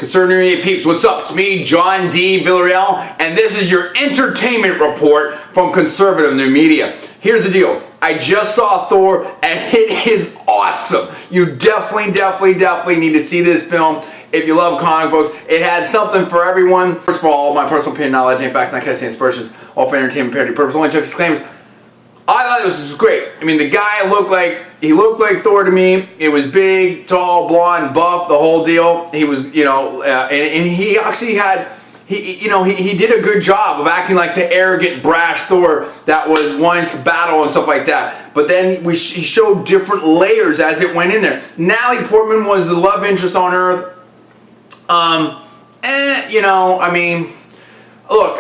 Conservative Media Peeps, what's up? It's me, John D. Villarreal, and this is your entertainment report from Conservative New Media. Here's the deal. I just saw Thor, and it is awesome. You definitely need to see this film if you love comic books. It had something for everyone. First of all, my personal opinion, knowledge, and facts, not casting aspersions, all for entertainment, parody purpose, only took his claims. I thought this was great. I mean, the guy looked like Thor to me. It was big, tall, blonde, buff, the whole deal. He was, and he actually had, he did a good job of acting like the arrogant, brash Thor that was once Battle and stuff like that. But then he showed different layers as it went in there. Natalie Portman was the love interest on Earth.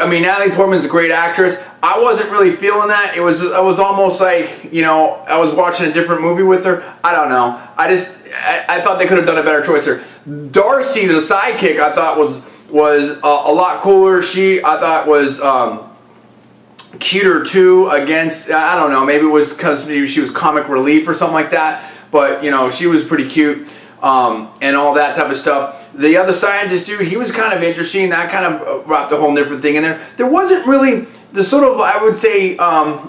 Natalie Portman's a great actress. I wasn't really feeling that. It was almost like, I was watching a different movie with her. I don't know. I thought they could have done a better choice there. Darcy, the sidekick, I thought was a lot cooler. I thought was cuter too. Against, I don't know. Maybe it was because maybe she was comic relief or something like that. But she was pretty cute and all that type of stuff. The other scientist dude, he was kind of interesting. That kind of wrapped a whole different thing in there. There wasn't really the sort of, I would say,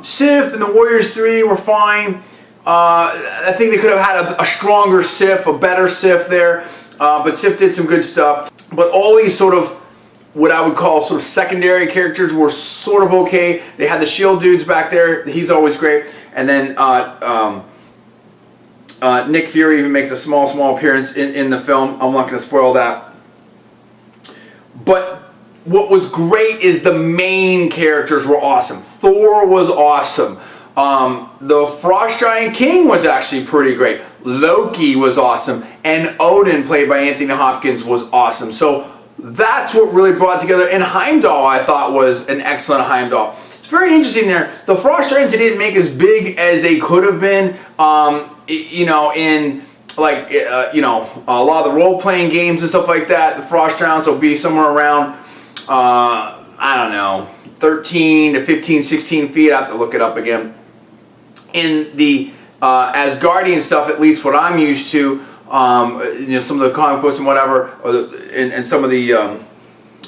Sif and the Warriors 3 were fine. I think they could have had a stronger Sif, a better Sif there. But Sif did some good stuff. But all these sort of, what I would call sort of secondary characters were sort of okay. They had the S.H.I.E.L.D. dudes back there. He's always great. And then Nick Fury even makes a small appearance in the film. I'm not going to spoil that. But what was great is the main characters were awesome. Thor was awesome. The Frost Giant King was actually pretty great. Loki was awesome. And Odin, played by Anthony Hopkins, was awesome. So that's what really brought together. And Heimdall, I thought, was an excellent Heimdall. It's very interesting there. The Frost Giants didn't make as big as they could have been. In like a lot of the role-playing games and stuff like that, the Frost Giants will be somewhere around I don't know, 13 to 15, 16 feet. I have to look it up again. In the Asgardian stuff, at least what I'm used to, some of the comic books and whatever, and some of the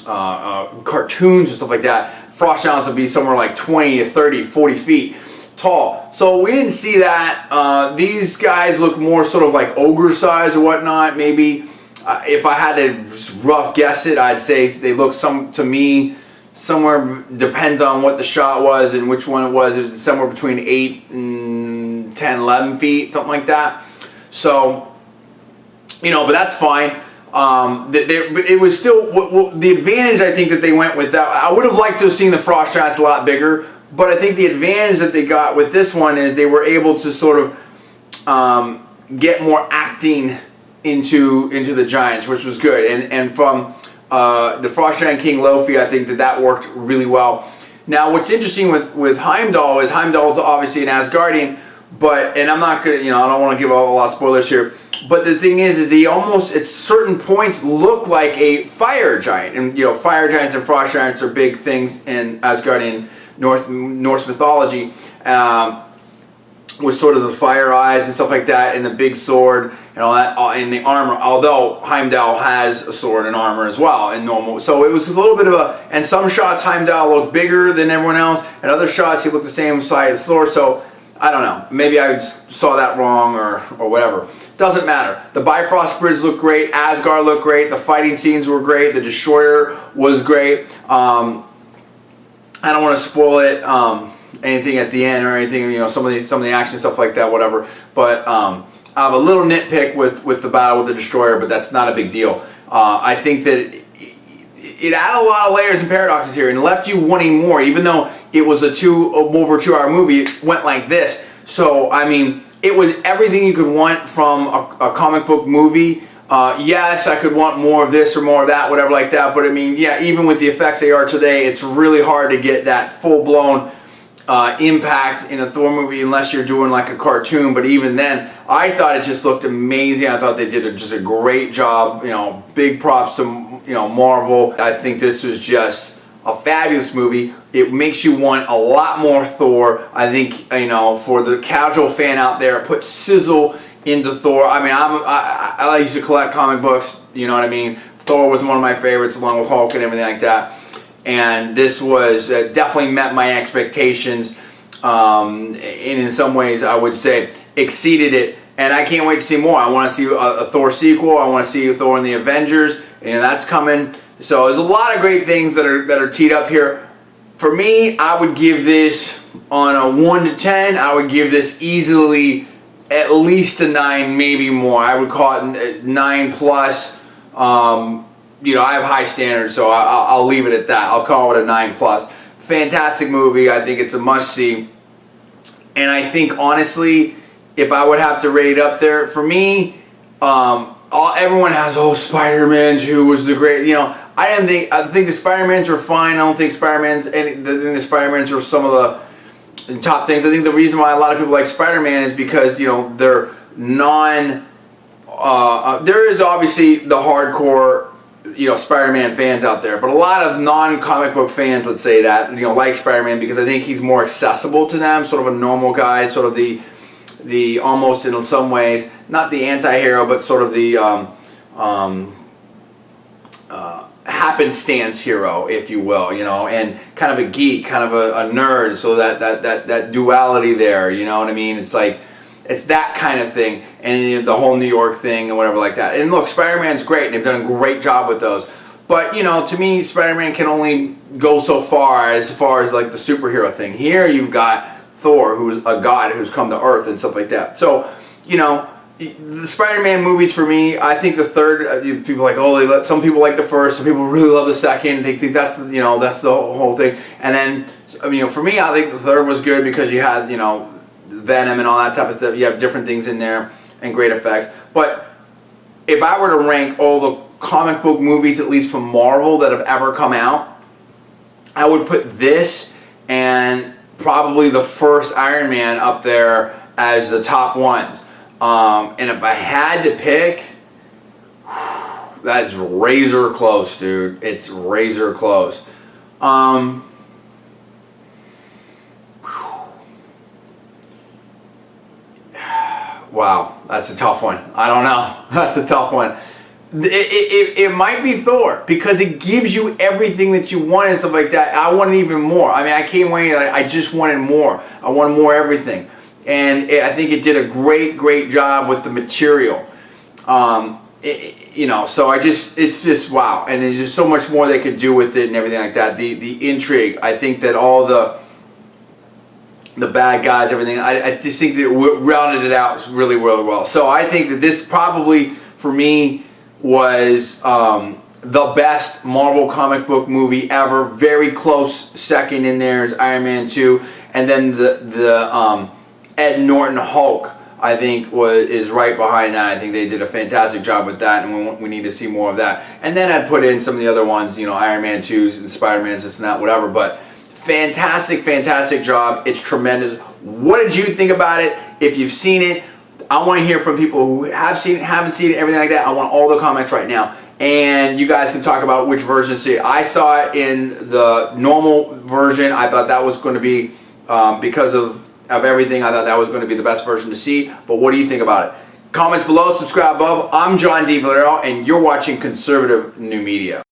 cartoons and stuff like that, Frost Giants would be somewhere like 20 to 30, 40 feet tall. So we didn't see that. These guys look more sort of like ogre size or whatnot. Maybe if I had to rough guess it, I'd say they look to me somewhere, depends on what the shot was and which one it was somewhere between 8 and 10, 11 feet, something like that. So, but that's fine. It was still, the advantage I think that they went with that, I would have liked to have seen the Frost Giants a lot bigger, but I think the advantage that they got with this one is they were able to sort of get more acting into the Giants, which was good. And from the Frost Giant King Loki, I think that worked really well. Now, what's interesting with Heimdall is Heimdall's obviously an Asgardian, and I'm not gonna, I don't want to give a lot of spoilers here. But the thing is he almost at certain points look like a fire giant, and fire giants and frost giants are big things in Asgardian Norse mythology. With sort of the fire eyes and stuff like that, and the big sword and all that, and the armor. Although Heimdall has a sword and armor as well in normal, so it was a little bit of a. And some shots Heimdall looked bigger than everyone else, and other shots he looked the same size as Thor. So I don't know. Maybe I saw that wrong or whatever. Doesn't matter. The Bifrost Bridge looked great. Asgard looked great. The fighting scenes were great. The Destroyer was great. I don't want to spoil it. Anything at the end or anything, some of the action stuff like that, whatever. But I have a little nitpick with the battle with the Destroyer, but that's not a big deal. I think that it added a lot of layers and paradoxes here and left you wanting more, even though it was over 2 hour movie. It went like this. So I mean, it was everything you could want from a comic book movie. Yes, I could want more of this or more of that, whatever like that. But I mean, yeah, even with the effects they are today, it's really hard to get that full-blown impact in a Thor movie unless you're doing like a cartoon. But even then, I thought it just looked amazing. I thought they did just a great job. Big props to Marvel. I think this was just a fabulous movie. It makes you want a lot more Thor. I think for the casual fan out there, it puts sizzle into Thor. I mean, I used to collect comic books. You know what I mean? Thor was one of my favorites, along with Hulk and everything like that. And this was definitely met my expectations, and in some ways I would say exceeded it. And I can't wait to see more. I want to see a Thor sequel. I want to see Thor in the Avengers, and that's coming. So there's a lot of great things that are teed up here. For me, I would give this on a 1 to 10. I would give this easily at least a 9, maybe more. I would call it 9 plus. You know, I have high standards, so I'll leave it at that. I'll call it a 9 plus. Fantastic movie. I think it's a must see. And I think honestly, if I would have to rate it up there, for me, everyone has, Spider-Man 2 was the great, you know. I think the Spider-Mans were fine. I don't think the Spider-Mans were some of the top things. I think the reason why a lot of people like Spider-Man is because, you know, they're there is obviously the hardcore, you know, Spider-Man fans out there, but a lot of non-comic book fans, let's say that, you know, like Spider-Man because I think he's more accessible to them, sort of a normal guy, sort of the almost in some ways, not the anti-hero, but sort of the happenstance hero, if you will, you know, and kind of a geek, kind of a nerd, so that duality there, you know what I mean? It's like, it's that kind of thing, and the whole New York thing and whatever like that. And look, Spider-Man's great, and they've done a great job with those. But, you know, to me, Spider-Man can only go so far as like the superhero thing. Here you've got Thor, who's a god who's come to Earth and stuff like that. So, you know, the Spider-Man movies for me, I think the third, people are like, some people like the first, some people really love the second. They think that's, you know, that's the whole thing. And then, you know, for me, I think the third was good because you had, you know, Venom and all that type of stuff. You have different things in there and great effects. But if I were to rank all the comic book movies, at least from Marvel, that have ever come out, I would put this and probably the first Iron Man up there as the top ones. And if I had to pick, that's razor close, dude. It's razor close. Wow, that's a tough one. I don't know. That's a tough one. It might be Thor because it gives you everything that you want and stuff like that. I wanted even more. I mean, I can't wait. I just wanted more. I wanted more everything. And I think it did a great job with the material. You know, so it's just wow. And there's just so much more they could do with it and everything like that. The intrigue. I think that all the bad guys, everything. I just think that it rounded it out really well. So I think that this probably, for me, was the best Marvel comic book movie ever. Very close second in there is Iron Man 2. And then the Ed Norton Hulk, I think, is right behind that. I think they did a fantastic job with that, and we need to see more of that. And then I'd put in some of the other ones, you know, Iron Man 2s and Spider-Man's, this and that, whatever. But fantastic job. It's tremendous. What did you think about it? If you've seen it, I want to hear from people who have seen it, haven't seen it, everything like that. I want all the comments right now. And you guys can talk about which version to see. I saw it in the normal version. I thought that was going to be, because of everything, I thought that was going to be the best version to see. But what do you think about it? Comments below, subscribe above. I'm John D. Villarreal, and you're watching Conservative New Media.